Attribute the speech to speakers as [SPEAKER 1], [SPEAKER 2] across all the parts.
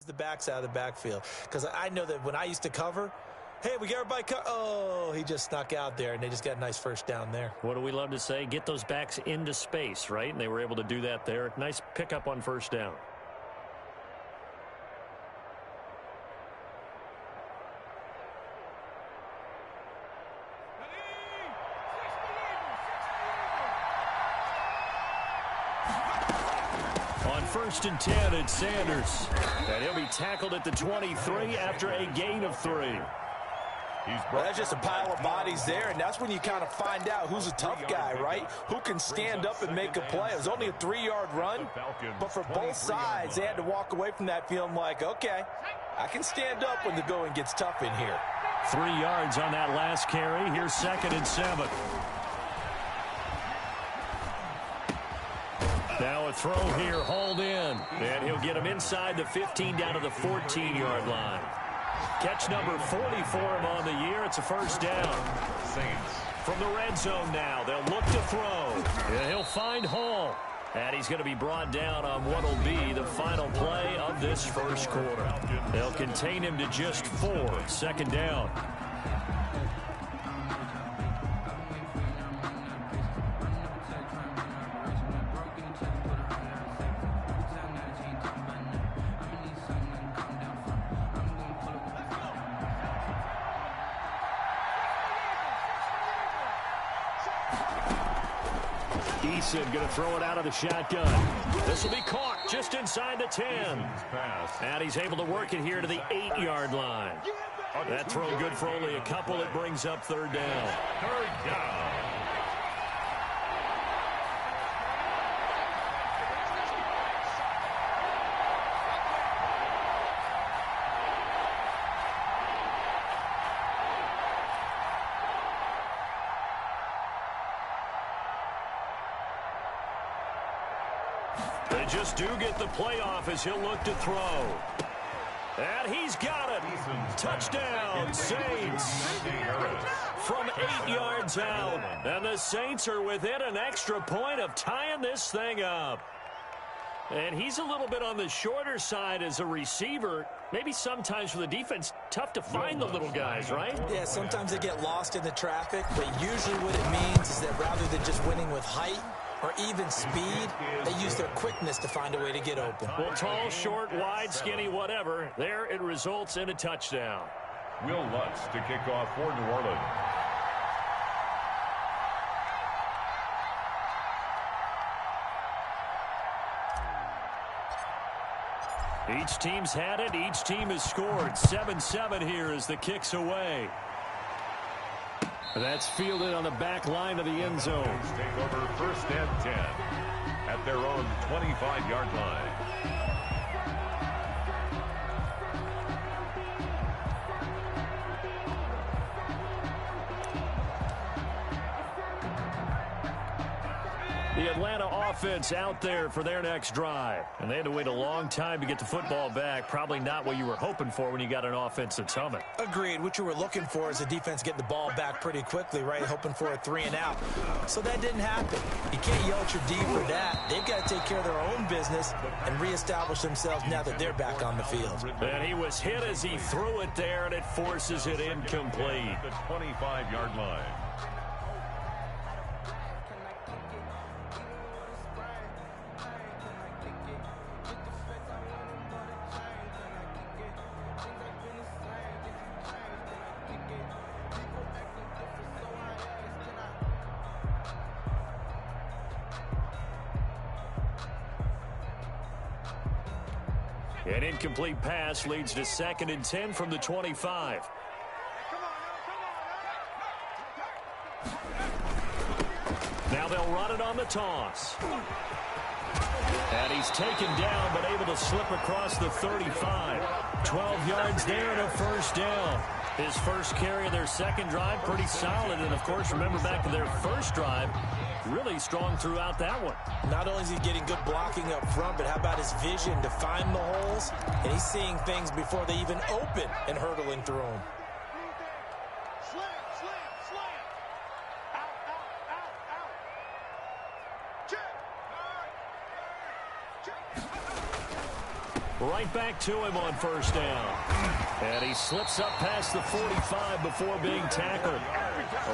[SPEAKER 1] the backs out of the backfield. Because I know that when I used to cover, hey, we got everybody oh, he just snuck out there, and they just got a nice first down there.
[SPEAKER 2] What do we love to say? Get those backs into space, right? And they were able to do that there. Nice pickup on first down. On 1st and 10, it's Sanders. And he'll be tackled at the 23 after a gain of 3.
[SPEAKER 1] Well, that's just a pile of bodies there, and that's when you kind of find out who's a tough guy, right? Who can stand up and make a play. It was only a 3-yard run, but for both sides, they had to walk away from that feeling like, okay, I can stand up when the going gets tough in here.
[SPEAKER 2] 3 yards on that last carry. Here's 2nd and 7. Now a throw here, hauled in. And he'll get him inside the 15 down to the 14-yard line. Catch number 40 for him on the year. It's a first down. From the red zone now, they'll look to throw. And he'll find Hall. And he's going to be brought down on what will be the final play of this first quarter. They'll contain him to just 4. 2nd down. Going to throw it out of the shotgun. This will be caught just inside the 10. And he's able to work it here to the 8-yard line. That throw good for only a couple. It brings up 3rd down.
[SPEAKER 3] 3rd down.
[SPEAKER 2] They just do get the playoff as he'll look to throw. And he's got it. Touchdown, Saints. From 8 yards out. And the Saints are within an extra point of tying this thing up. And he's a little bit on the shorter side as a receiver. Maybe sometimes for the defense, tough to find the little guys, right?
[SPEAKER 1] Yeah, sometimes they get lost in the traffic, but usually what it means is that rather than just winning with height or even speed, they use their quickness to find a way to get open.
[SPEAKER 2] Well, tall, short, wide, skinny, whatever. There it results in a touchdown.
[SPEAKER 3] Will Lutz to kick off for New Orleans.
[SPEAKER 2] Each team's had it. Each team has scored. 7-7 here as the kick's away. That's fielded on the back line of the end zone.
[SPEAKER 3] Take over 1st and 10 at their own 25-yard line.
[SPEAKER 2] The Atlanta offense out there for their next drive. And they had to wait a long time to get the football back. Probably not what you were hoping for when you got an offense that's humming.
[SPEAKER 1] Agreed. What you were looking for is the defense getting the ball back pretty quickly, right? Hoping for a 3 and out. So that didn't happen. You can't yell at your D for that. They've got to take care of their own business and reestablish themselves now that they're back on the field.
[SPEAKER 2] And he was hit as he threw it there, and it forces it incomplete.
[SPEAKER 3] The 25-yard line.
[SPEAKER 2] An incomplete pass leads to 2nd and 10 from the 25. Now they'll run it on the toss. And he's taken down but able to slip across the 35. 12 yards there and a first down. His first carry of their second drive, pretty solid. And, of course, remember back to their first drive, really strong throughout that one.
[SPEAKER 1] Not only is he getting good blocking up front, but how about his vision to find the holes? And he's seeing things before they even open and hurdling through them.
[SPEAKER 2] Right back to him on first down. And he slips up past the 45 before being tackled.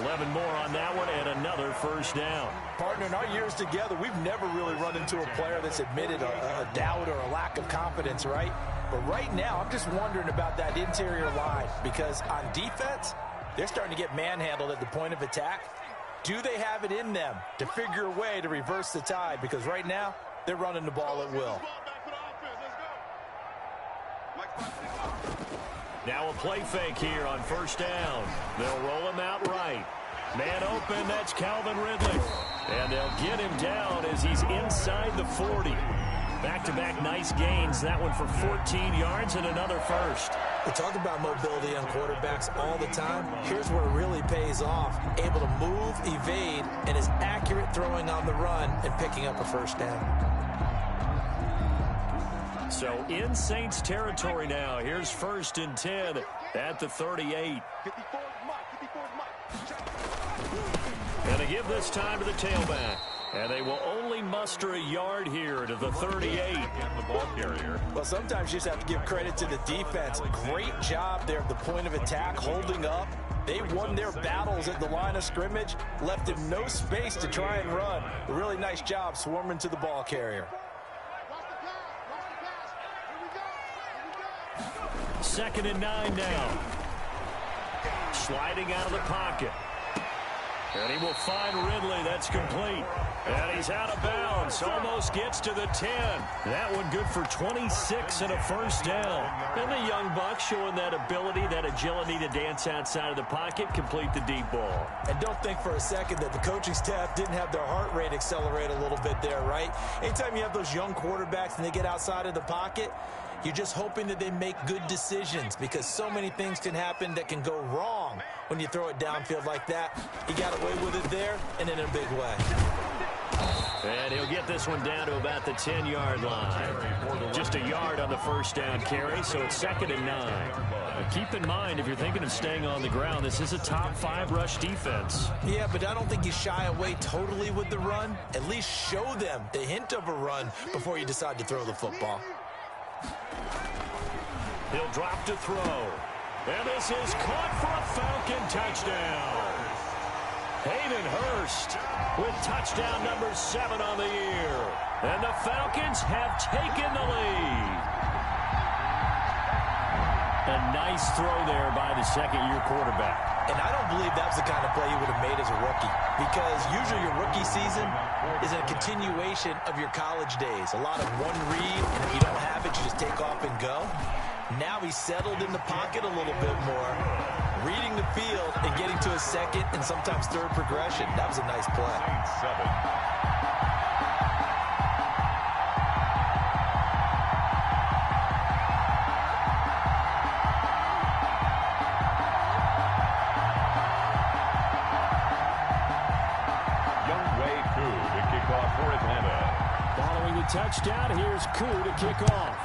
[SPEAKER 2] 11 more on that one and another first down.
[SPEAKER 1] Partner, in our years together, we've never really run into a player that's admitted a doubt or a lack of confidence, right? But right now, I'm just wondering about that interior line because on defense, they're starting to get manhandled at the point of attack. Do they have it in them to figure a way to reverse the tide? Because right now, they're running the ball at will.
[SPEAKER 2] Now a play fake here on first down. They'll roll him out right. Man open, that's Calvin Ridley. And they'll get him down as he's inside the 40. Back-to-back nice gains. That one for 14 yards and another first.
[SPEAKER 1] We talk about mobility on quarterbacks all the time. Here's where it really pays off. Able to move, evade, and is accurate throwing on the run and picking up a first down.
[SPEAKER 2] So in Saints territory now. Here's 1st and 10 at the 38. And they give this time to the tailback. And they will only muster a yard here to the 38.
[SPEAKER 3] The ball carrier.
[SPEAKER 1] Well, sometimes you just have to give credit to the defense. Great job there at the point of attack, holding up. They won their battles at the line of scrimmage, left him no space to try and run. A really nice job swarming to the ball carrier.
[SPEAKER 2] 2nd and 9 now. Sliding out of the pocket. And he will find Ridley. That's complete. And he's out of bounds. Almost gets to the 10. That one good for 26 and a first down. And the young buck showing that ability, that agility to dance outside of the pocket, complete the deep ball.
[SPEAKER 1] And don't think for a second that the coaching staff didn't have their heart rate accelerate a little bit there, right? Anytime you have those young quarterbacks and they get outside of the pocket, you're just hoping that they make good decisions because so many things can happen that can go wrong when you throw it downfield like that. He got away with it there and in a big way.
[SPEAKER 2] And he'll get this one down to about the 10-yard line. Just a yard on the first down carry, so it's 2nd and 9. But keep in mind, if you're thinking of staying on the ground, this is a top 5 rush defense.
[SPEAKER 1] Yeah, but I don't think you shy away totally with the run. At least show them the hint of a run before you decide to throw the football.
[SPEAKER 2] He'll drop to throw. And this is caught for a Falcon touchdown. Hayden Hurst with touchdown number 7 on the year. And the Falcons have taken the lead. A nice throw there by the second-year quarterback.
[SPEAKER 1] And I don't believe that was the kind of play he would have made as a rookie because usually your rookie season is a continuation of your college days. A lot of one read, and if you don't have it, you just take off and go. Now he's settled in the pocket a little bit more, reading the field and getting to a second and sometimes third progression. That was a nice play.
[SPEAKER 2] Touchdown. Here's Koo to kick off.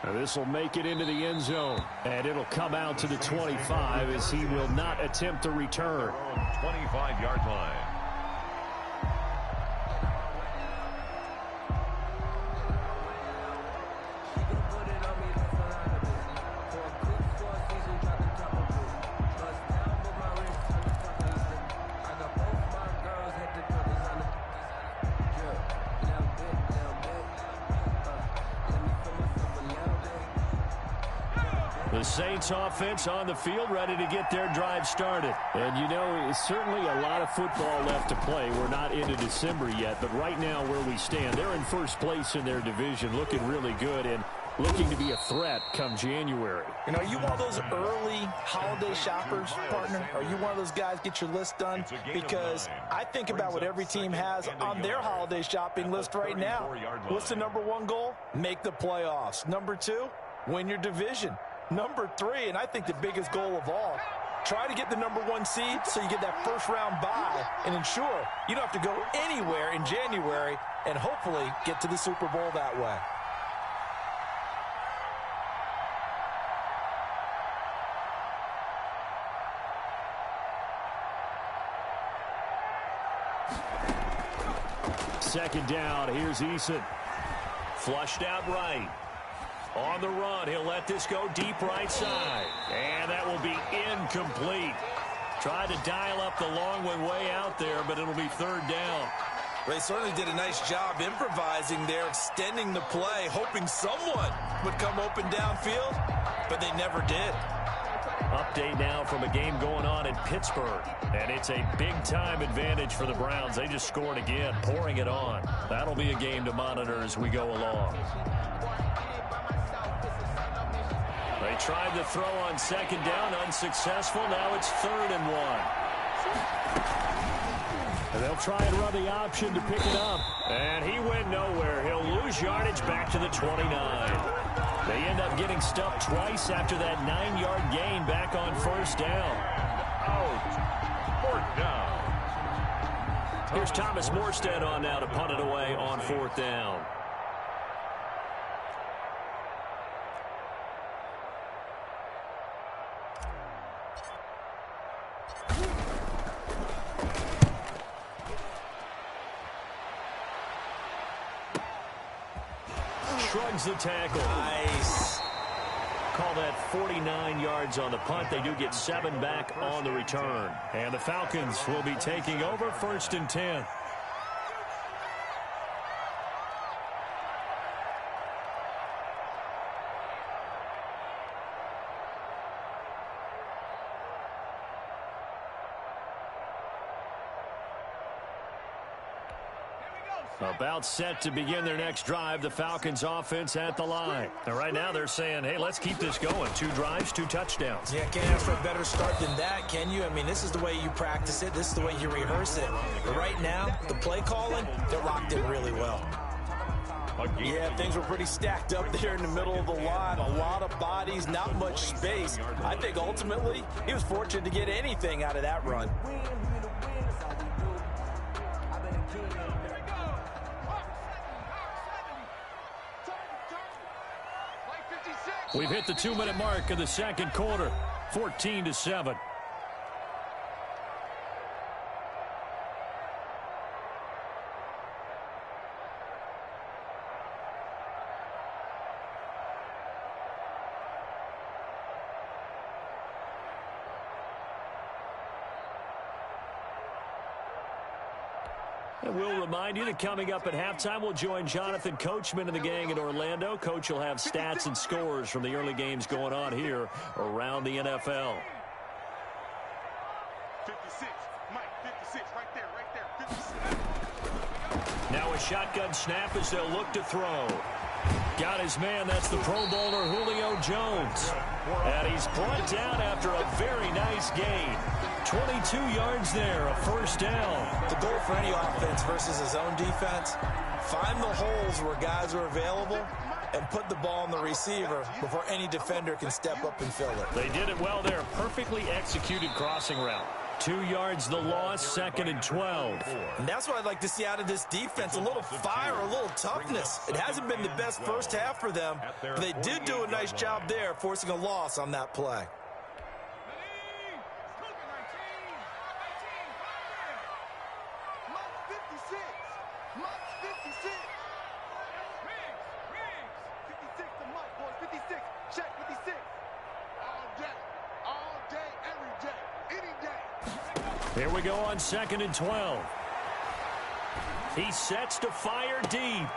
[SPEAKER 2] Now this will make it into the end zone. And it'll come out to the 25 as he will not attempt to return.
[SPEAKER 3] 25-yard line.
[SPEAKER 2] The Saints offense on the field ready to get their drive started. And you know, it's certainly a lot of football left to play. We're not into December yet, but right now where we stand, they're in first place in their division, looking really good and looking to be a threat come January.
[SPEAKER 1] You know, are you one of those early holiday shoppers, partner? Are you one of those guys get your list done? Because I think about what every team has on their holiday shopping list right now. What's the number 1 goal? Make the playoffs. Number 2, win your division. Number 3, and I think the biggest goal of all, try to get the number 1 seed so you get that first-round bye and ensure you don't have to go anywhere in January and hopefully get to the Super Bowl that way.
[SPEAKER 2] second down. Here's Eason. Flushed out right. On the run, he'll let this go deep right side. And that will be incomplete. Tried to dial up the long way out there, but it'll be third down.
[SPEAKER 1] They certainly did a nice job improvising there, extending the play, hoping someone would come open downfield, but they never did.
[SPEAKER 2] Update now from a game going on in Pittsburgh. And it's a big-time advantage for the Browns. They just scored again, pouring it on. That'll be a game to monitor as we go along. They tried to throw on second down, unsuccessful. Now it's 3rd and 1. And they'll try and run the option to pick it up. And he went nowhere. He'll lose yardage back to the 29. They end up getting stuffed twice after that 9-yard gain back on 1st down.
[SPEAKER 3] Out. 4th down.
[SPEAKER 2] Here's Thomas Morstead on now to punt it away on 4th down. Shrugs the tackle.
[SPEAKER 1] Nice.
[SPEAKER 2] Call that 49 yards on the punt. They do get 7 back on the return. And the Falcons will be taking over 1st and 10. About set to begin their next drive. The Falcons offense at the line. And right now they're saying, hey, let's keep this going. 2 drives, 2 touchdowns.
[SPEAKER 1] Yeah, can't ask for a better start than that, can you? I mean, this is the way you practice it. This is the way you rehearse it. But right now, the play calling, they're locked in really well. Yeah, things were pretty stacked up there in the middle of the line. A lot of bodies, not much space. I think ultimately he was fortunate to get anything out of that run.
[SPEAKER 2] We've hit the 2-minute mark of the second quarter. 14-7. And we'll remind you that coming up at halftime, we'll join Jonathan Coachman and the gang in Orlando. Coach will have stats and scores from the early games going on here around the NFL.
[SPEAKER 4] 56, Mike, 56, right there, 56.
[SPEAKER 2] Now a shotgun snap as they'll look to throw. Got his man, that's the Pro Bowler Julio Jones. And he's brought down after a very nice gain. 22 yards there, a 1st down.
[SPEAKER 1] The goal for any offense versus his own defense, find the holes where guys are available and put the ball on the receiver before any defender can step up and fill it.
[SPEAKER 2] They did it well there. Perfectly executed crossing route. 2 yards the loss, 2nd and 12.
[SPEAKER 1] And that's what I'd like to see out of this defense, a little fire, a little toughness. It hasn't been the best first half for them, but they did do a nice job there, forcing a loss on that play.
[SPEAKER 2] Here we go on 2nd and 12. He sets to fire deep.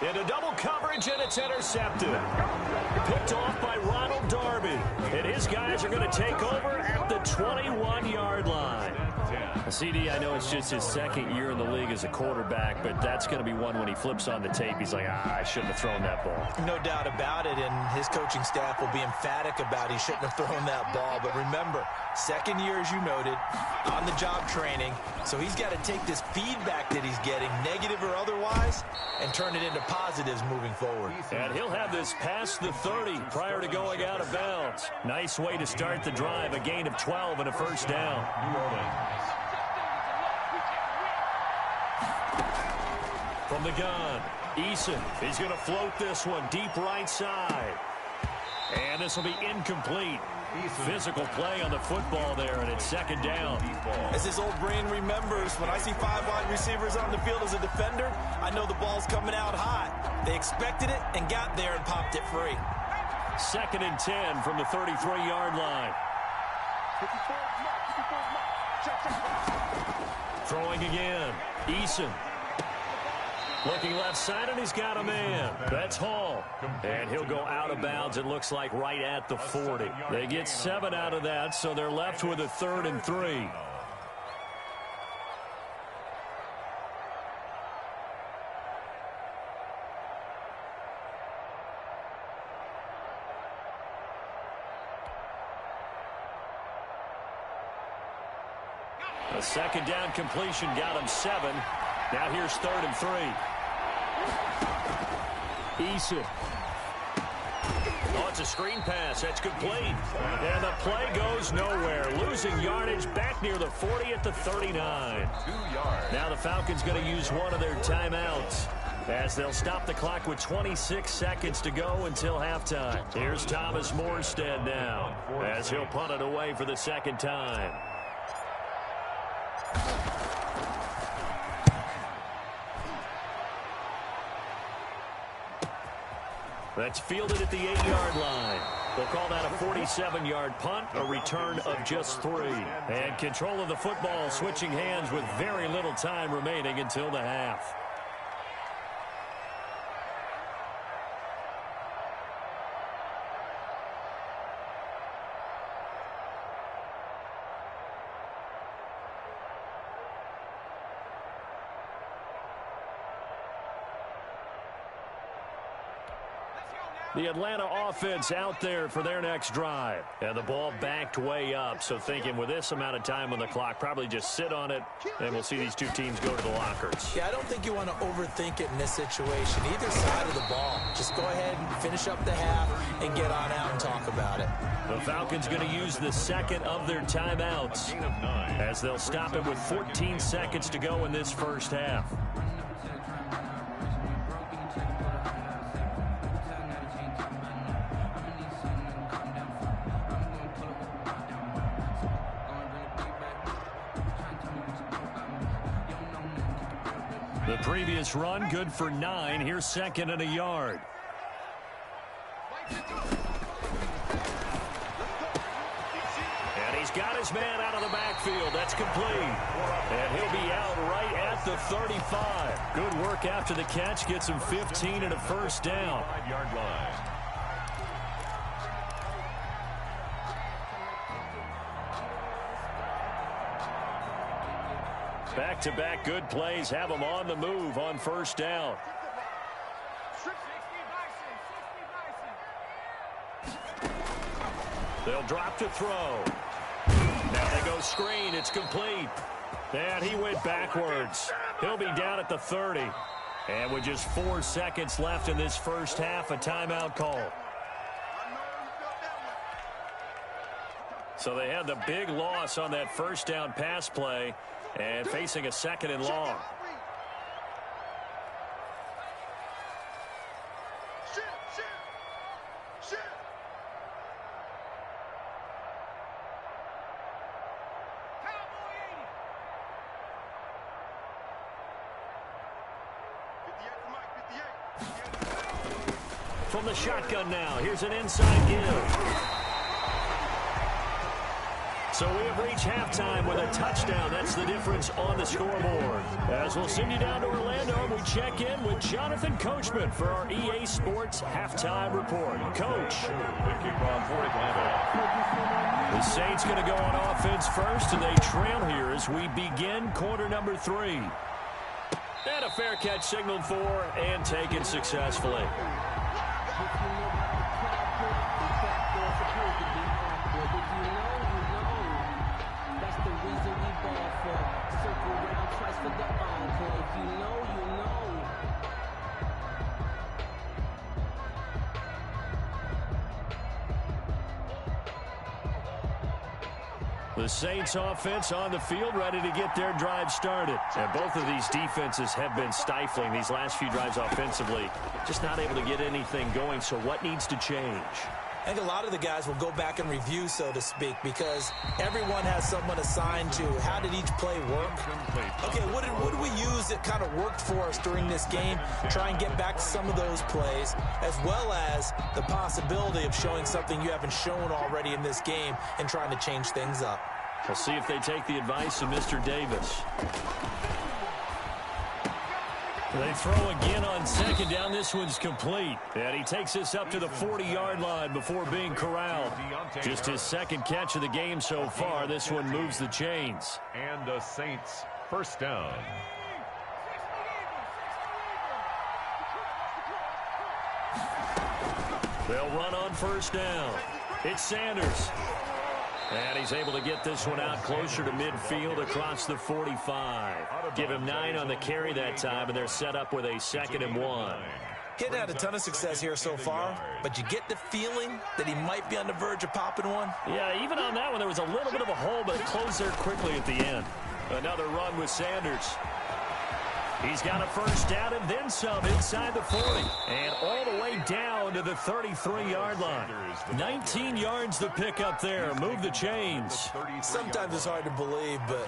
[SPEAKER 2] Into double coverage, and it's intercepted. Picked off by Ronald Darby. And his guys are going to take over at the 21-yard line. CD, I know it's just his 2nd year in the league as a quarterback, but that's going to be one when he flips on the tape. He's like, I shouldn't have thrown that ball.
[SPEAKER 1] No doubt about it, and his coaching staff will be emphatic about he shouldn't have thrown that ball. But remember, 2nd year, as you noted, on-the-job training. So he's got to take this feedback that he's getting, negative or otherwise, and turn it into positives moving forward.
[SPEAKER 2] And he'll have this past the 30 prior to going out of bounds. Nice way to start the drive, a gain of 12 and a 1st down. From the gun, Eason is going to float this one deep right side. And this will be incomplete. Physical play on the football there, and it's second down.
[SPEAKER 1] As his old brain remembers, when I see 5 wide receivers on the field as a defender, I know the ball's coming out hot. They expected it and got there and popped it free.
[SPEAKER 2] Second and 10 from the 33-yard line. Throwing again. Eason. Looking left side, and he's got a man. That's Hall. And he'll go out of bounds, it looks like, right at the 40. They get 7 out of that, so they're left with a 3rd and 3. A second down completion got him 7. Now here's 3rd and 3. Eason. Oh, it's a screen pass. That's complete. And the play goes nowhere. Losing yardage back near the 40 at the 39. Now the Falcons going to use one of their timeouts, as they'll stop the clock with 26 seconds to go until halftime. Here's Thomas Morstead now, as he'll punt it away for the second time. That's fielded at the 8-yard line. They'll call that a 47-yard punt, a return of just 3. And control of the football switching hands with very little time remaining until the half. The Atlanta offense out there for their next drive. And the ball backed way up, so thinking with this amount of time on the clock, probably just sit on it, and we'll see these two teams go to the lockers.
[SPEAKER 1] Yeah, I don't think you want to overthink it in this situation. Either side of the ball. Just go ahead and finish up the half and get on out and talk about it.
[SPEAKER 2] The Falcons going to use the second of their timeouts, as they'll stop it with 14 seconds to go in this first half. The previous run, good for 9. Here's 2nd and a yard. And he's got his man out of the backfield. That's complete. And he'll be out right at the 35. Good work after the catch. Gets him 15 and a first down.
[SPEAKER 3] 5-yard line.
[SPEAKER 2] Back-to-back good plays have them on the move on first down. They'll drop to throw. Now they go screen. It's complete. And he went backwards. He'll be down at the 30. And with just 4 seconds left in this first half, a timeout call. So they had the big loss on that first down pass play, and facing a 2nd and long. From the shotgun now, here's an inside give. So we have reached halftime with a touchdown. That's the difference on the scoreboard. As we'll send you down to Orlando, we check in with Jonathan Coachman for our EA Sports Halftime Report. Coach. The Saints going to go on offense first, and they trail here as we begin quarter number 3. And a fair catch signaled for and taken successfully. The Saints offense on the field, ready to get their drive started. And both of these defenses have been stifling these last few drives offensively. Just not able to get anything going, so what needs to change?
[SPEAKER 1] I think a lot of the guys will go back and review, so to speak, because everyone has someone assigned to how did each play work. Okay, what did we use that kind of worked for us during this game? Try and get back to some of those plays, as well as the possibility of showing something you haven't shown already in this game and trying to change things up.
[SPEAKER 2] We'll see if they take the advice of Mr. Davis. They throw again on second down. This one's complete. And he takes this up to the 40-yard line before being corralled. Just his second catch of the game so far. This one moves the chains.
[SPEAKER 3] And the Saints first down.
[SPEAKER 2] They'll run on first down. It's Sanders. And he's able to get this one out closer to midfield across the 45. Give him 9 on the carry that time, and they're set up with a 2nd and 1.
[SPEAKER 1] He hadn't had a ton of success here so far, but you get the feeling that he might be on the verge of popping one.
[SPEAKER 2] Yeah, even on that one, there was a little bit of a hole, but it closed there quickly at the end. Another run with Sanders. He's got a first down and then some inside the 40. And all the way down to the 33-yard line. 19 yards to pick up there. Move the chains.
[SPEAKER 1] Sometimes it's hard to believe, but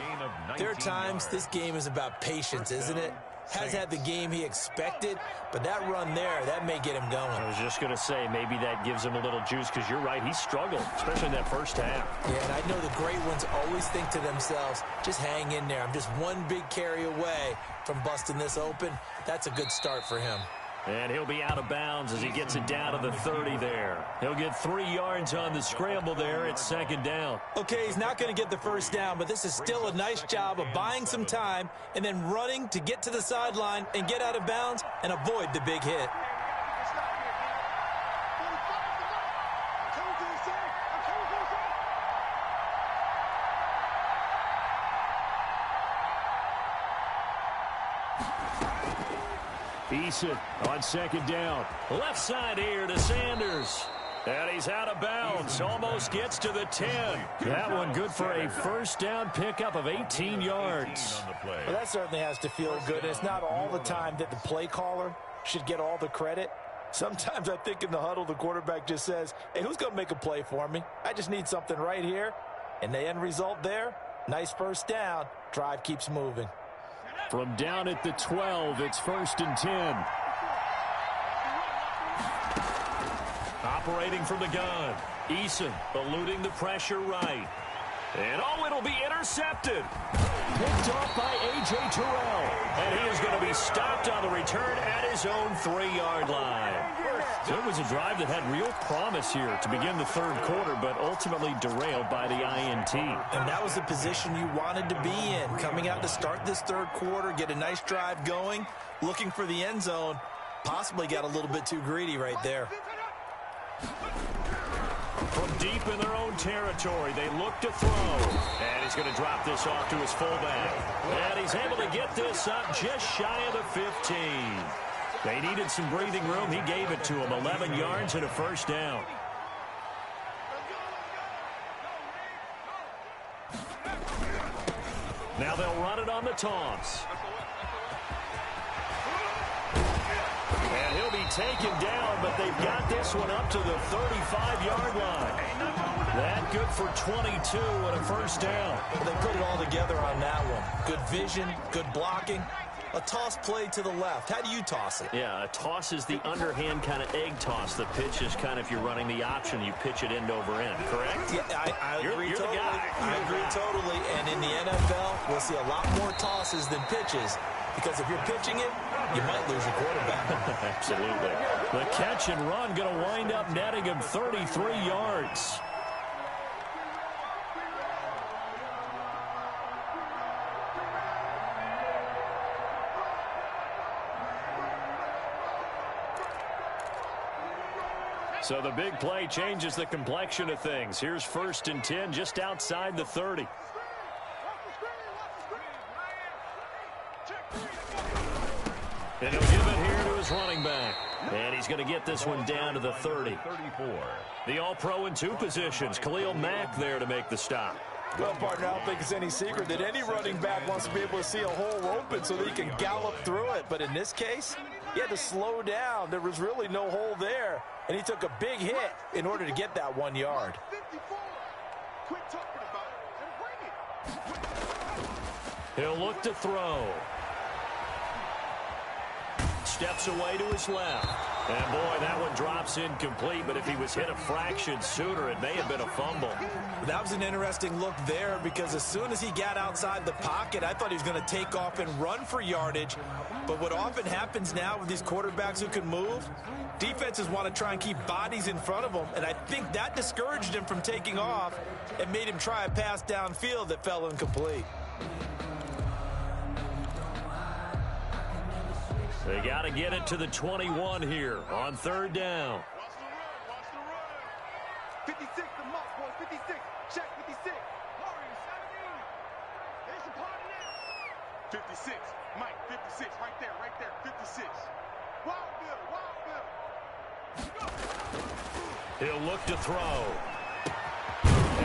[SPEAKER 1] there are times this game is about patience, isn't it? Has had the game he expected, but that run there, that may get him going.
[SPEAKER 2] I was just going to say, maybe that gives him a little juice, because you're right, he struggled, especially in that first half.
[SPEAKER 1] Yeah, and I know the great ones always think to themselves, just hang in there. I'm just one big carry away from busting this open. That's a good start for him.
[SPEAKER 2] And he'll be out of bounds as he gets it down to the 30 there. He'll get 3 yards on the scramble there. It's 2nd down.
[SPEAKER 1] Okay, he's not going to get the first down, but this is still a nice job of buying some time and then running to get to the sideline and get out of bounds and avoid the big hit.
[SPEAKER 2] Eason on 2nd down. Left side here to Sanders. And he's out of bounds. Almost gets to the 10. That one good for a first down pickup of 18 yards.
[SPEAKER 1] Well, that certainly has to feel good. It's not all the time that the play caller should get all the credit. Sometimes I think in the huddle, the quarterback just says, hey, who's going to make a play for me? I just need something right here. And the end result there, nice first down. Drive keeps moving.
[SPEAKER 2] From down at the 12, it's 1st and 10. Operating from the gun. Eason eluding the pressure right. And it'll be intercepted. Picked off by A.J. Terrell. And he is going to be stopped on the return at his own 3-yard line. So it was a drive that had real promise here to begin the 3rd quarter, but ultimately derailed by the INT.
[SPEAKER 1] And that was the position you wanted to be in. Coming out to start this 3rd quarter, get a nice drive going, looking for the end zone. Possibly got a little bit too greedy right there.
[SPEAKER 2] From deep in their own territory, they look to throw. And he's going to drop this off to his fullback. And he's able to get this up just shy of the 15. They needed some breathing room. He gave it to him. 11 yards and a first down. Now they'll run it on the toss. And he'll be taken down, but they've got this one up to the 35-yard line. That good for 22 and a first down.
[SPEAKER 1] They put it all together on that one. Good vision, good blocking. A toss play to the left. How do you toss it?
[SPEAKER 2] Yeah, a toss is the underhand kind of egg toss. The pitch is kind of, if you're running the option, you pitch it end over end, correct?
[SPEAKER 1] Yeah, I agree
[SPEAKER 2] you're
[SPEAKER 1] totally.
[SPEAKER 2] The guy.
[SPEAKER 1] I agree totally. And in the NFL, we'll see a lot more tosses than pitches. Because if you're pitching it, you might lose your quarterback.
[SPEAKER 2] Absolutely. The catch and run going to wind up netting him 33 yards. So the big play changes the complexion of things. Here's 1st and 10 just outside the 30. And he'll give it here to his running back. And he's going to get this one down to the 30. The All-Pro in 2 positions. Khalil Mack there to make the stop.
[SPEAKER 1] Well, partner, I don't think it's any secret that any running back wants to be able to see a hole open so that he can gallop through it. But in this case, he had to slow down. There was really no hole there, and he took a big hit in order to get that 1 yard.
[SPEAKER 4] 54. Quit talking about it and bring it.
[SPEAKER 2] He'll look to throw. Steps away to his left. And, boy, that one drops incomplete, but if he was hit a fraction sooner, it may have been a fumble.
[SPEAKER 1] That was an interesting look there because as soon as he got outside the pocket, I thought he was going to take off and run for yardage. But what often happens now with these quarterbacks who can move, defenses want to try and keep bodies in front of them, and I think that discouraged him from taking off and made him try a pass downfield that fell incomplete.
[SPEAKER 2] They got to get it to the 21 here on third down.
[SPEAKER 4] Watch the run. Watch the run. 56, the mark, boys. 56. Check 56. Hurry, 17. It's a party now. 56. Mike, 56. Right there, right there. 56. Wild Bill, Wild Bill.
[SPEAKER 2] He'll look to throw.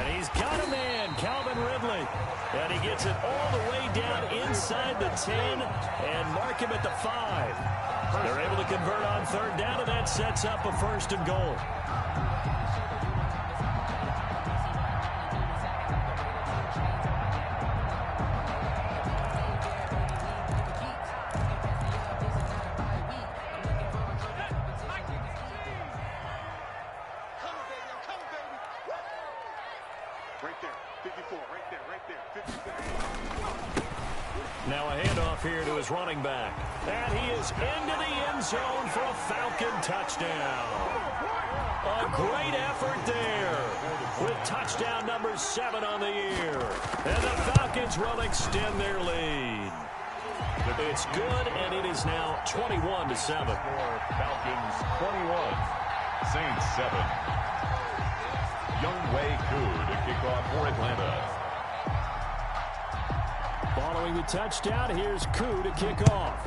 [SPEAKER 2] And he's got a man, Calvin Ridley. And he gets it all the way down inside the 10 and mark him at the 5. They're able to convert on third down, and that sets up a first and goal.
[SPEAKER 4] Right there. 54. Right there, right there. 56.
[SPEAKER 2] Now a handoff here to his running back. And he is into the end zone for a Falcon touchdown. A great effort there with touchdown number 7 on the year. And the Falcons will extend their lead. It's good, and it is now 21-7.
[SPEAKER 3] Falcons 21, Saints 7. Younghoe Koo to kick off for Atlanta.
[SPEAKER 2] Following the touchdown, here's Koo to kick off.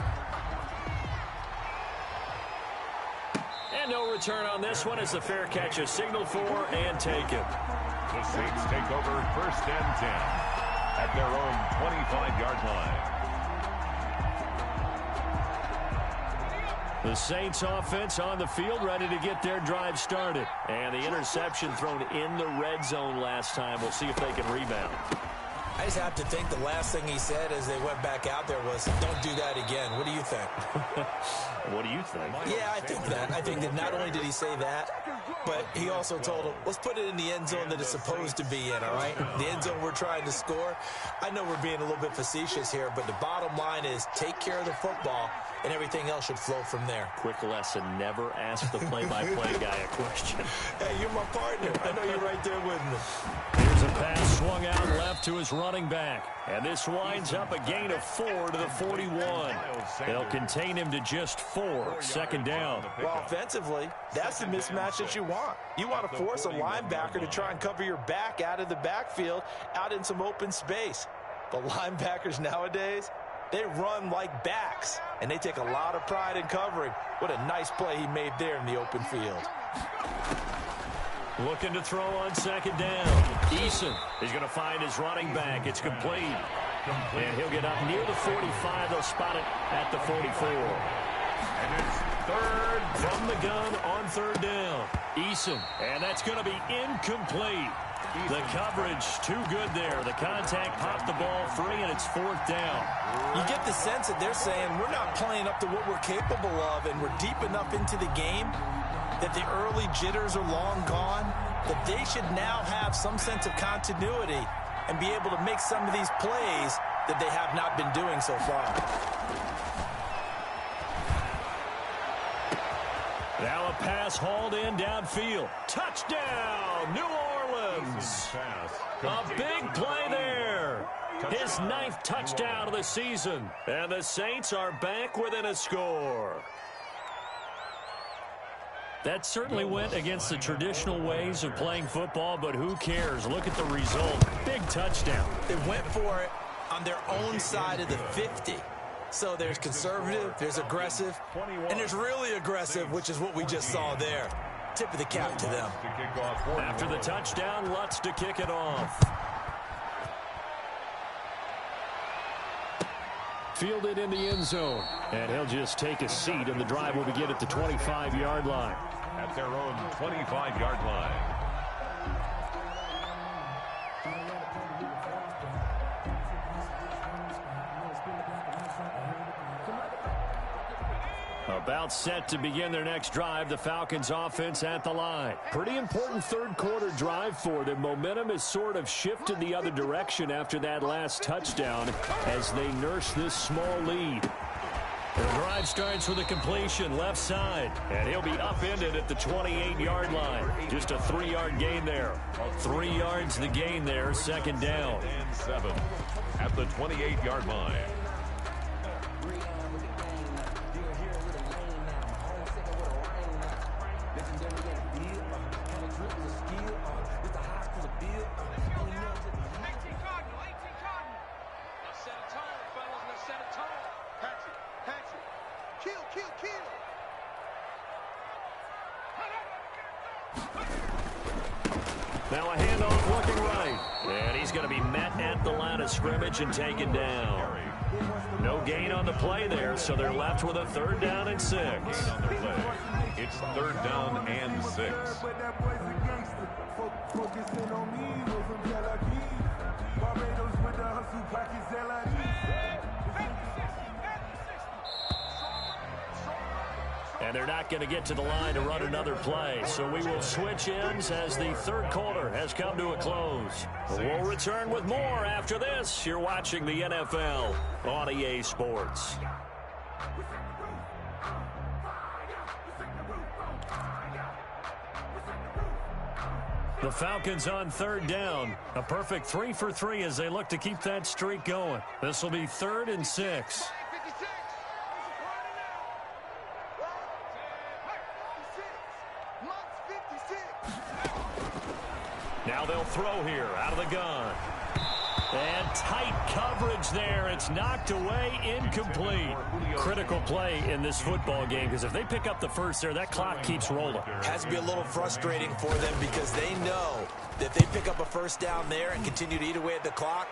[SPEAKER 2] And no return on this one as the fair catch is signaled for and taken.
[SPEAKER 3] The Saints take over first and 10 at their own 25-yard line.
[SPEAKER 2] The Saints offense on the field ready to get their drive started. And the interception thrown in the red zone last time. We'll see if they can rebound.
[SPEAKER 1] I just have to think the last thing he said as they went back out there was, don't do that again. What do you think?
[SPEAKER 2] What do you think?
[SPEAKER 1] Yeah, I think that. I think that not only did he say that, but he also told him, let's put it in the end zone that it's supposed to be in, all right? The end zone we're trying to score. I know we're being a little bit facetious here, but the bottom line is take care of the football, and everything else should flow from there.
[SPEAKER 2] Quick lesson, never ask the play-by-play guy a question.
[SPEAKER 1] Hey, you're my partner. I know you're right there with me.
[SPEAKER 2] Here's a pass swung out left to his running back. And this winds up a gain of 4 to the 41. They'll contain him to just 4. Second down.
[SPEAKER 1] Well, offensively, that's the mismatch that you want. You want to force a linebacker to try and cover your back out of the backfield, out in some open space. But linebackers nowadays, they run like backs, and they take a lot of pride in covering. What a nice play he made there in the open field.
[SPEAKER 2] Looking to throw on second down. Eason is going to find his running back. It's complete. And he'll get up near the 45. They'll spot it at the 44.
[SPEAKER 3] And it's
[SPEAKER 2] Third from the gun on third down. Eason, and that's going to be incomplete. The coverage too good there. The contact popped the ball free, and it's fourth down.
[SPEAKER 1] You get the sense that they're saying we're not playing up to what we're capable of, and we're deep enough into the game that the early jitters are long gone, that they should now have some sense of continuity and be able to make some of these plays that they have not been doing so far.
[SPEAKER 2] Now a pass hauled in downfield. Touchdown, New Orleans. A big play there. His 9th touchdown of the season. And the Saints are back within a score. That certainly went against the traditional ways of playing football, but who cares? Look at the result. Big touchdown.
[SPEAKER 1] They went for it on their own side of the 50. So there's conservative, there's aggressive, and there's really aggressive, which is what we just saw there. Tip of the cap to them.
[SPEAKER 2] After the touchdown, Lutz to kick it off. Fielded in the end zone. And he'll just take a seat, and the drive will begin at the 25-yard line.
[SPEAKER 3] At their own 25-yard line.
[SPEAKER 2] About set to begin their next drive, the Falcons offense at the line. Pretty important third quarter drive for them. Momentum has sort of shifted the other direction after that last touchdown as they nurse this small lead. The drive starts with a completion left side, and he'll be upended at the 28-yard line. Just a 3-yard gain there. 3 yards the gain there, second down.
[SPEAKER 3] And 7 at the 28-yard line.
[SPEAKER 2] Now a handoff looking right. And he's going to be met at the line of scrimmage and taken down. No gain on the play there, so they're left with a 3rd down and 6.
[SPEAKER 3] It's 3rd down and 6.
[SPEAKER 2] And they're not going to get to the line to run another play. So we will switch ends as the third quarter has come to a close. We'll return with more after this. You're watching the NFL on EA Sports. The Falcons on 3rd down. A perfect 3 for 3 as they look to keep that streak going. This will be 3rd and 6. Now they'll throw here out of the gun. And tight coverage there. It's knocked away, incomplete. Critical play in this football game because if they pick up the first there, that clock keeps rolling.
[SPEAKER 1] Has to be a little frustrating for them because they know that if they pick up a first down there and continue to eat away at the clock,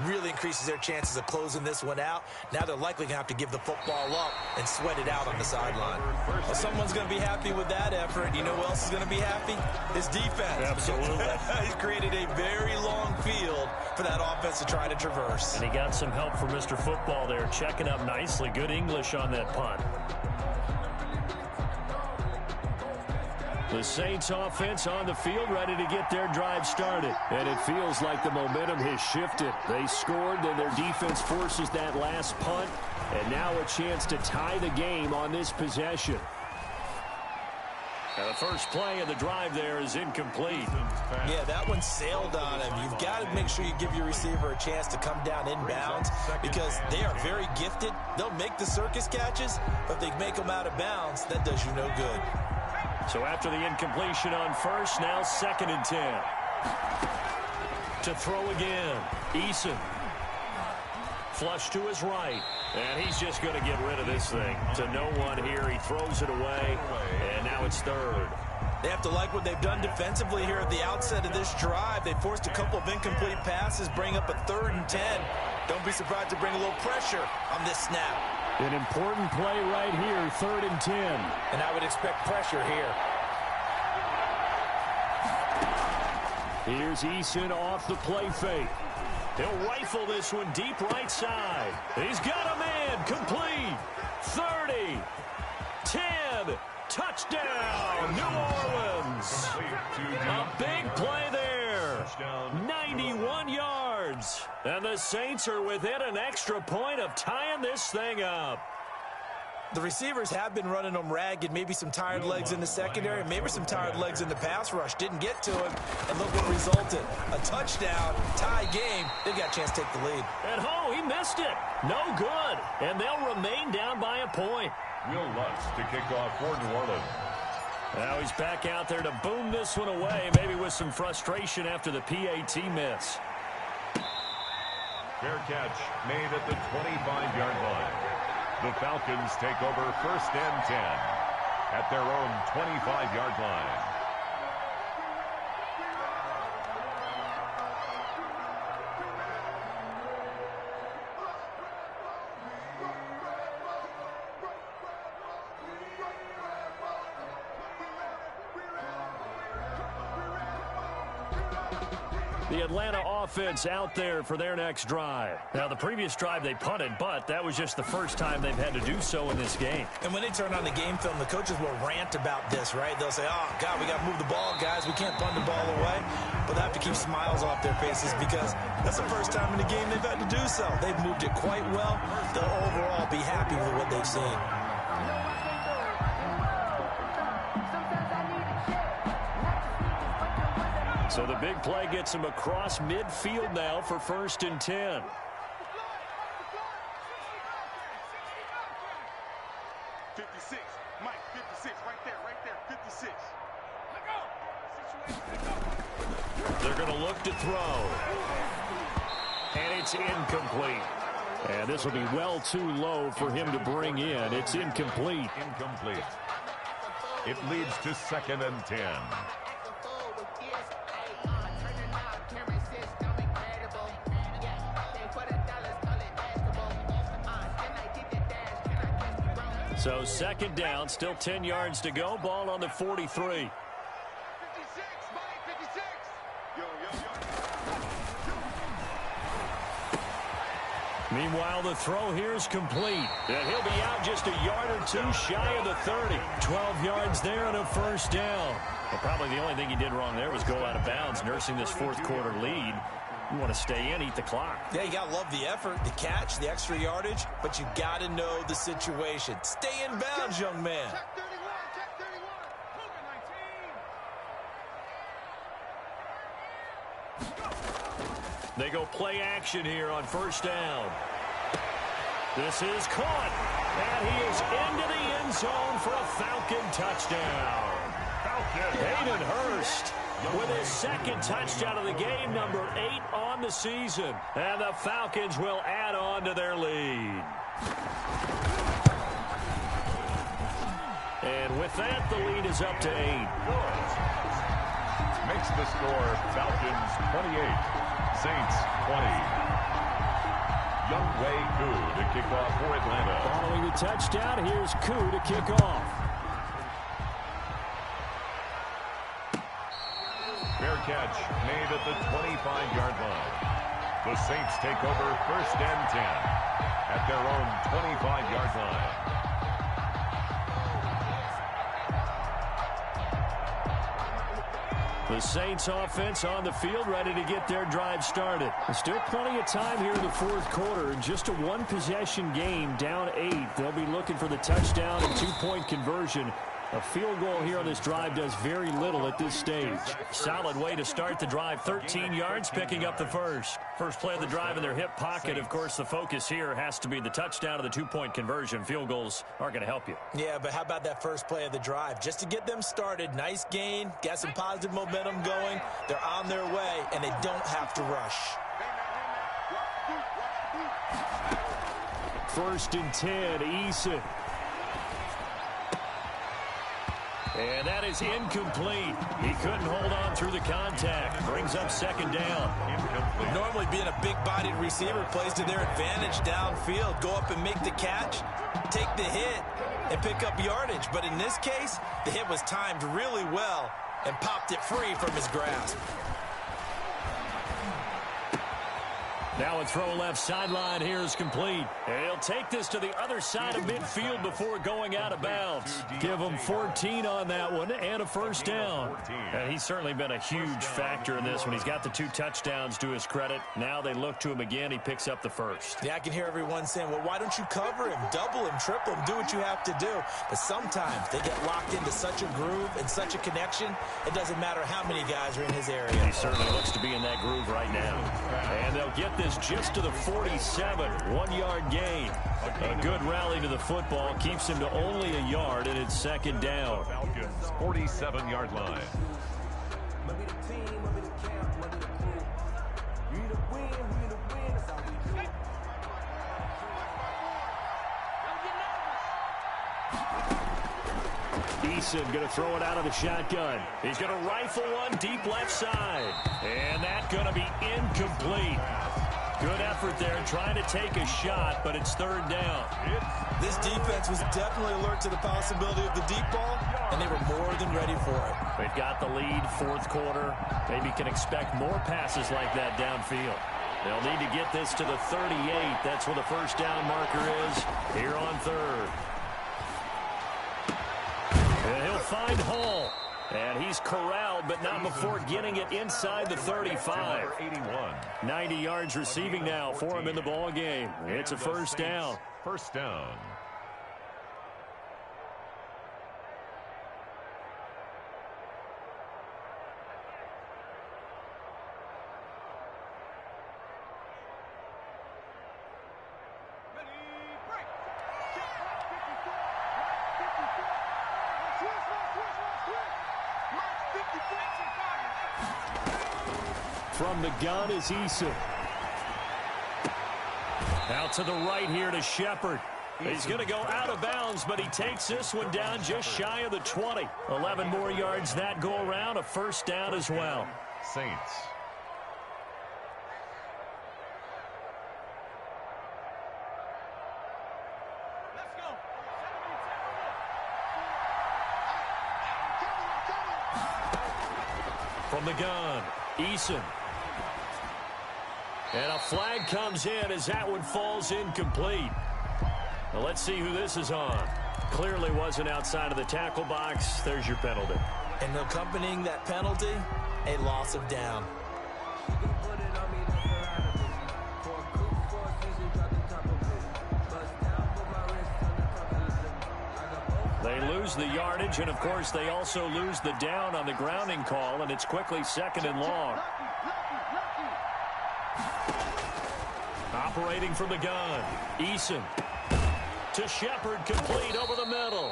[SPEAKER 1] really increases their chances of closing this one out. Now they're likely going to have to give the football up and sweat it out on the sideline. Well, someone's going to be happy with that effort. You know who else is going to be happy? His defense.
[SPEAKER 2] Absolutely.
[SPEAKER 1] He's created a very long field for that offense to try to traverse.
[SPEAKER 2] And he got some help from Mr. Football there, checking up nicely. Good English on that punt. The Saints offense on the field ready to get their drive started. And it feels like the momentum has shifted. They scored, then their defense forces that last punt. And now a chance to tie the game on this possession. Now the first play of the drive there is incomplete.
[SPEAKER 1] Yeah, that one sailed on him. You've got to make sure you give your receiver a chance to come down inbounds because they are very gifted. They'll make the circus catches, but if they make them out of bounds, that does you no good.
[SPEAKER 2] So after the incompletion on first, now 2nd and 10. To throw again, Eason. Flush to his right. And he's just going to get rid of this thing. To no one here, he throws it away. And now it's 3rd.
[SPEAKER 1] They have to like what they've done defensively here at the outset of this drive. They forced a couple of incomplete passes, bring up a 3rd and 10. Don't be surprised to bring a little pressure on this snap.
[SPEAKER 2] An important play right here, 3rd and 10.
[SPEAKER 1] And I would expect pressure here.
[SPEAKER 2] Here's Eason off the play fake. He'll rifle this one deep right side. He's got a man, complete. 30, 10, touchdown, New Orleans. A big play there. 91 yards. And the Saints are within an extra point of tying this thing up.
[SPEAKER 1] The receivers have been running them ragged. Maybe some tired legs in the secondary, maybe some tired legs in the pass rush. Didn't get to him, and look what resulted. A touchdown, tie game. They've got a chance to take the lead.
[SPEAKER 2] And he missed it. No good. And they'll remain down by a point.
[SPEAKER 3] Will Lutz to kick off for New Orleans.
[SPEAKER 2] Now he's back out there to boom this one away, maybe with some frustration after the PAT miss.
[SPEAKER 3] Fair catch made at the 25-yard line. The Falcons take over 1st and 10 at their own 25-yard line.
[SPEAKER 2] The Atlanta offense out there for their next drive. Now, the previous drive they punted, but that was just the first time they've had to do so in this game.
[SPEAKER 1] And when they turn on the game film, the coaches will rant about this, right? They'll say, oh, God, we got to move the ball, guys. We can't punt the ball away. But they have to keep smiles off their faces because that's the first time in the game they've had to do so. They've moved it quite well. They'll overall be happy with what they've seen.
[SPEAKER 2] So the big play gets him across midfield now for 1st and 10.
[SPEAKER 4] Mike, 56, right there, 56.
[SPEAKER 2] They're going to look to throw. And it's incomplete. And this will be well too low for him to bring in. It's incomplete.
[SPEAKER 3] Incomplete. It leads to 2nd and 10.
[SPEAKER 2] So 2nd down, still 10 yards to go. Ball on the 43.
[SPEAKER 4] 56, Mike, 56.
[SPEAKER 2] Meanwhile, the throw here is complete. And he'll be out just a yard or two shy of the 30. 12 yards there and a 1st down. Well, probably the only thing he did wrong there was go out of bounds, nursing this 4th quarter lead. You want to stay in, eat the clock.
[SPEAKER 1] Yeah, you got to love the effort, the catch, the extra yardage, but you got to know the situation. Stay in bounds, young man.
[SPEAKER 4] Check 31, check 31.
[SPEAKER 2] They go play action here on 1st down. This is caught. And he is into the end zone for a Falcon touchdown. Hayden Hurst with his 2nd touchdown of the game, number 8 on the season. And the Falcons will add on to their lead. And with that, the lead is up to 8.
[SPEAKER 3] Makes the score Falcons 28, Saints 20. Younghoe Koo to kick off for Atlanta.
[SPEAKER 2] Following the touchdown, here's Koo to kick off.
[SPEAKER 3] Fair catch made at the 25-yard line. The Saints take over 1st and 10 at their own 25-yard line.
[SPEAKER 2] The Saints offense on the field, ready to get their drive started. There's still plenty of time here in the 4th quarter. Just a 1-possession game, down 8. They'll be looking for the touchdown and 2-point conversion. A field goal here on this drive does very little at this stage. Solid way to start the drive. 13 yards, picking up the first. First play of the drive in their hip pocket. Of course, the focus here has to be the touchdown of the 2-point conversion. Field goals aren't going to help you.
[SPEAKER 1] Yeah, but how about that first play of the drive? Just to get them started, nice gain, got some positive momentum going. They're on their way, and they don't have to rush.
[SPEAKER 2] 1st and 10, Eason. And that is incomplete. He couldn't hold on through the contact. Brings up 2nd down.
[SPEAKER 1] Normally being a big-bodied receiver plays to their advantage downfield. Go up and make the catch, take the hit, and pick up yardage. But in this case, the hit was timed really well and popped it free from his grasp.
[SPEAKER 2] Now a throw left sideline here is complete. And he'll take this to the other side of midfield before going out of bounds. Give him 14 on that one and a 1st down. And he's certainly been a huge factor in this when he's got the 2 touchdowns to his credit. Now they look to him again. He picks up the 1st.
[SPEAKER 1] Yeah, I can hear everyone saying, well, why don't you cover him, double him, triple him, do what you have to do. But sometimes they get locked into such a groove and such a connection, it doesn't matter how many guys are in his area.
[SPEAKER 2] He certainly looks to be in that groove right now. And they'll get this just to the 47, 1-yard gain. A good rally to the football keeps him to only a yard, and it's 2nd down.
[SPEAKER 3] Falcons 47-yard line.
[SPEAKER 2] Eason going to throw it out of the shotgun. He's going to rifle one deep left side. And that's going to be incomplete. Good effort there, trying to take a shot, but it's third down.
[SPEAKER 1] This defense was definitely alert to the possibility of the deep ball, and they were more than ready for it.
[SPEAKER 2] They've got the lead, fourth quarter. Maybe can expect more passes like that downfield. They'll need to get this to the 38. That's where the first down marker is here on third. And he'll find Hall. And he's corralled, but not before getting it inside the 35. 90 yards receiving now for him in the ball game. It's a first down.
[SPEAKER 3] First down.
[SPEAKER 2] From the gun is Eason. Out to the right here to Shepard. He's going to go out of bounds, but he takes this one down just shy of the 20. 11 more yards that go around, a first down as well.
[SPEAKER 3] Saints.
[SPEAKER 2] From the gun, Eason. And a flag comes in as that one falls incomplete. Now let's see who this is on. Clearly wasn't outside of the tackle box. There's your penalty.
[SPEAKER 1] And accompanying that penalty, a loss of down.
[SPEAKER 2] They lose the yardage, and of course they also lose the down on the grounding call, and it's quickly second and long. Operating from the gun, Eason to Shepard, complete over the middle.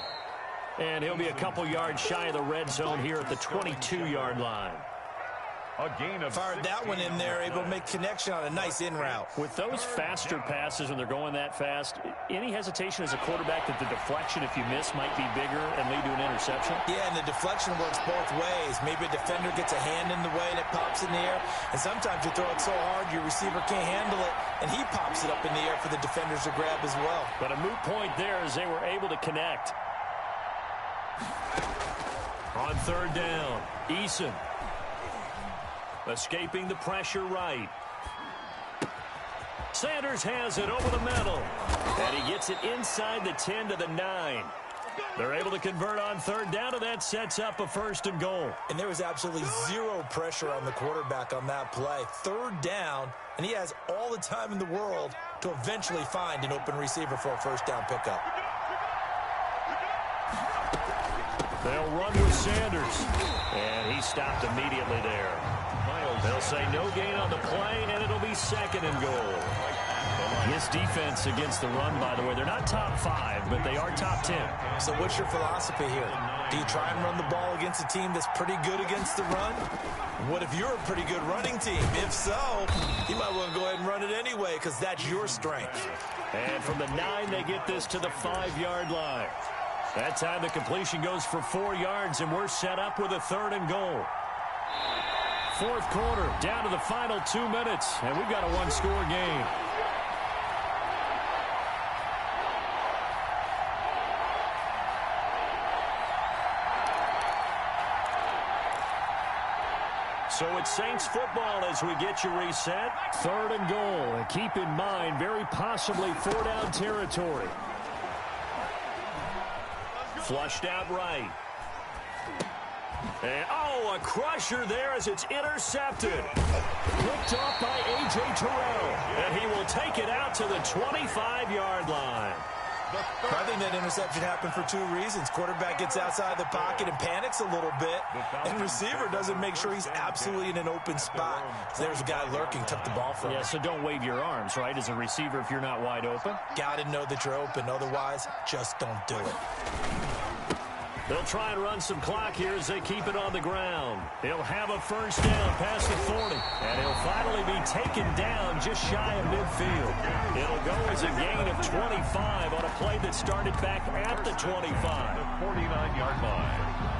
[SPEAKER 2] And he'll be a couple yards shy of the red zone here at the 22-yard line.
[SPEAKER 3] A gain of
[SPEAKER 1] fired that one in there, able to make connection on a nice in route.
[SPEAKER 2] With those faster passes when they're going that fast, any hesitation as a quarterback that the deflection, if you miss, might be bigger and lead to an interception?
[SPEAKER 1] Yeah, and the deflection works both ways. Maybe a defender gets a hand in the way and it pops in the air. And sometimes you throw it so hard your receiver can't handle it, and he pops it up in the air for the defenders to grab as well.
[SPEAKER 2] But a moot point there as they were able to connect. On third down, Eason. Escaping the pressure right. Sanders has it over the middle. And he gets it inside the 10 to the 9. They're able to convert on third down, and that sets up a first and goal.
[SPEAKER 1] And there was absolutely zero pressure on the quarterback on that play. Third down, and he has all the time in the world to eventually find an open receiver for a first down pickup.
[SPEAKER 2] They'll run with Sanders. And he stopped immediately there. They'll say no gain on the play, and it'll be second and goal. This defense against the run, by the way, they're not top 5, but they are top 10.
[SPEAKER 1] So what's your philosophy here? Do you try and run the ball against a team that's pretty good against the run? What if you're a pretty good running team? If so, you might want to go ahead and run it anyway because that's your strength.
[SPEAKER 2] And from the 9, they get this to the 5-yard line. That time the completion goes for 4 yards, and we're set up with a third and goal. Fourth quarter, down to the final 2 minutes, and we've got a one-score game. So it's Saints football as we get you reset. Third and goal, and keep in mind, very possibly 4-down territory. Flushed out right. And, a crusher there as it's intercepted. Picked off by A.J. Terrell. And he will take it out to the 25-yard line.
[SPEAKER 1] I think that interception happened for 2 reasons. Quarterback gets outside the pocket and panics a little bit. And receiver doesn't make sure he's absolutely in an open spot. So there's a guy lurking, took the ball from him.
[SPEAKER 2] Yeah, so don't wave your arms, right, as a receiver if you're not wide open.
[SPEAKER 1] Got to know that you're open. Otherwise, just don't do it.
[SPEAKER 2] They'll try and run some clock here as they keep it on the ground. He'll have a first down past the 40. And he'll finally be taken down just shy of midfield. It'll go as a gain of 25 on a play that started back at the 25.
[SPEAKER 3] The 49-yard line.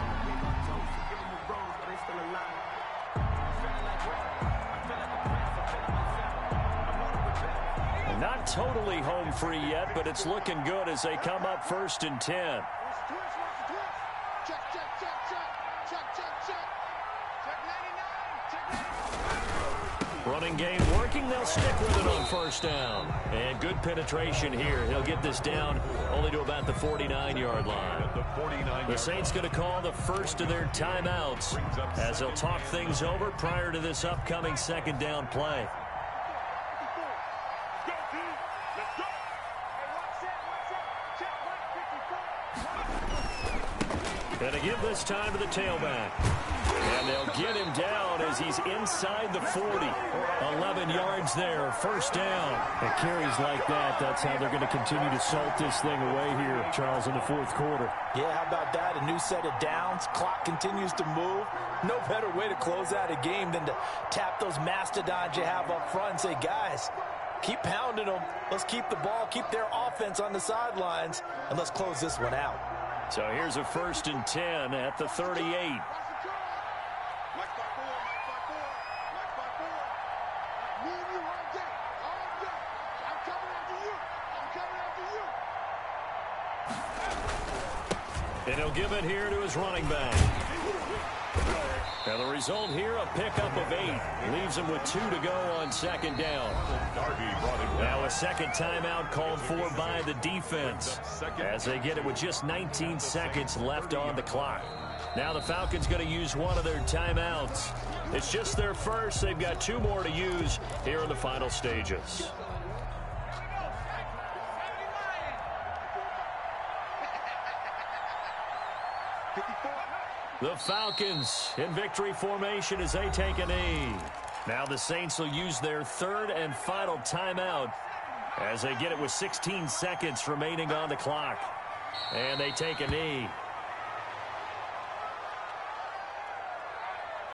[SPEAKER 2] not totally home free yet, but it's looking good as they come up 1st and 10. Running game working. They'll stick with it on 1st down. And good penetration here. He'll get this down only to about the 49-yard line. The Saints going to call the first of their timeouts as they'll talk things over prior to this upcoming 2nd down play. And to give this time to the tailback. And they'll get him down as he's inside the 40. 11 yards there, 1st down.
[SPEAKER 5] And carries like that, that's how they're going to continue to salt this thing away here, Charles, in the 4th quarter.
[SPEAKER 1] Yeah, how about that? A new set of downs. Clock continues to move. No better way to close out a game than to tap those mastodons you have up front and say, guys, keep pounding them. Let's keep the ball, keep their offense on the sidelines, and let's close this one out.
[SPEAKER 2] So here's a 1st and 10 at the 38. And he'll give it here to his running back. Now the result here, a pickup of 8. Leaves him with 2 to go on 2nd down. Now a 2nd timeout called for by the defense as they get it with just 19 seconds left on the clock. Now the Falcons going to use one of their timeouts. It's just their first. They've got 2 more to use here in the final stages. The Falcons in victory formation as they take a knee. Now the Saints will use their 3rd and final timeout as they get it with 16 seconds remaining on the clock. And they take a knee.